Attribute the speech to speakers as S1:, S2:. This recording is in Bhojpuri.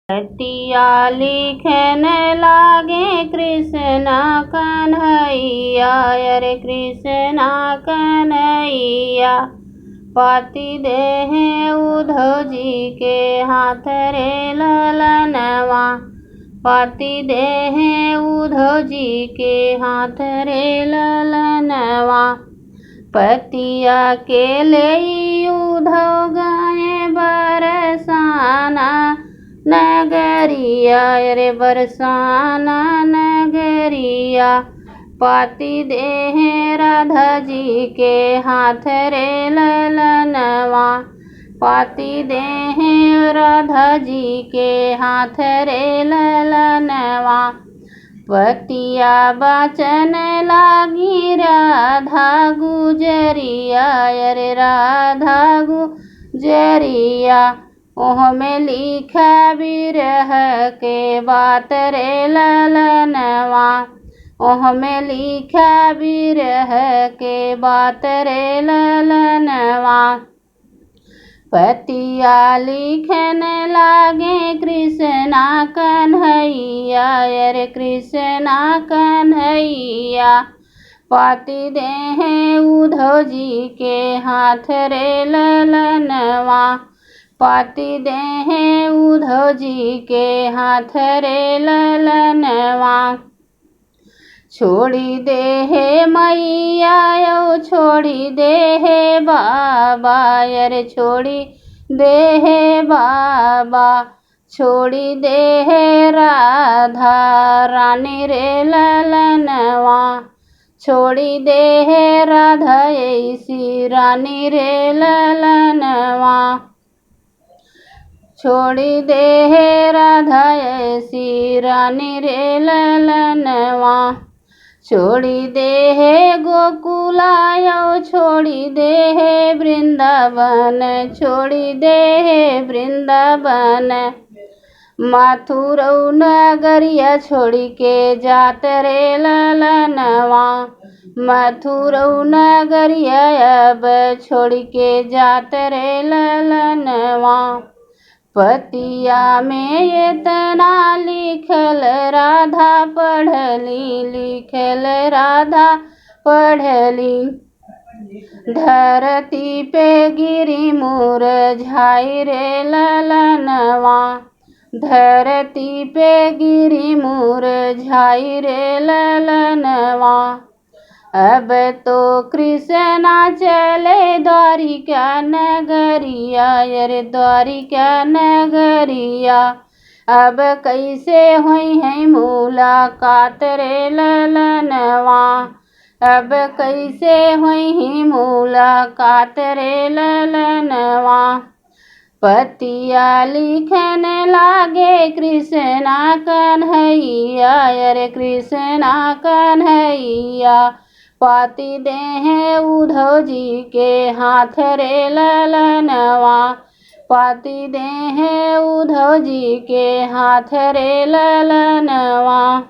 S1: पतिया लिखन लागे कृष्णा कन्हैया, अरे कृष्णा कन्हैया। पति देहे उद्धव जी के हाथ रे ललनवा, पति देहे उद्धव जी के हाथ रे ललनवा। पतिया के ले उद्धव गए बरसाना नगरिया, अरे बरसाना नगरिया। पति देहे राधा जी के हाथ रे ललनवा, पति देहे राधा जी के हाथ रे ललनवा। पतिया बचन लागी राधा गुजरिया, अरे राधा गुजरिया। ओह में लिखा बिरह के बात रे ललनवा, ओह में लिखा बिरह के बात रे ललनवा। पतिया लिखन लागे कृष्णा कन्हैया, अरे कृष्णा कन्हैया। पति देहे उद्धव जी के हाथ रे ललनवा, पति देहे उद्धव जी के हाथ रे ललनवा। छोड़ी देहे मैया यो छोड़ी देहे बाबा, अरे छोड़ी देहे बाबा। छोड़ी देहे राधा रानी रे ललनवा, छोड़ी देहे राधा ऐसी रानी रे ललनवा। छोड़ी देहे राधा ऐसी रानी रे ललनवा। छोड़ी देहे गोकुला यो छोड़ी देहे वृंदावन, छोड़ी देहे वृंदावन। मथुरा नगरिया छोड़ी के जात रे ललनवा, मथुरा नगरिया अब छोड़ी के जात रे ललनवा। पतिया में इतना लिखल राधा पढ़ली, लिखल राधा पढ़ली। धरती पे गिरी मुरझाई रे ललनवा, धरती पे गिरी मुरझाई रे ललनवा। अब तो कृष्णा चले द्वारिका नगरिया, अरे द्वारिका नगरिया। अब कैसे हुई है मुलाकात रे ललनवा, अब कैसे हुई है मुलाकात रे ललनवा। पतिया लिखन लागे कृष्णा कन्हैया, अरे कृष्णा कन्हैया। पति देहे उद्धव जी के हाथ रे ललनवा, पति देहे उद्धव जी के हाथ रे ललनवा।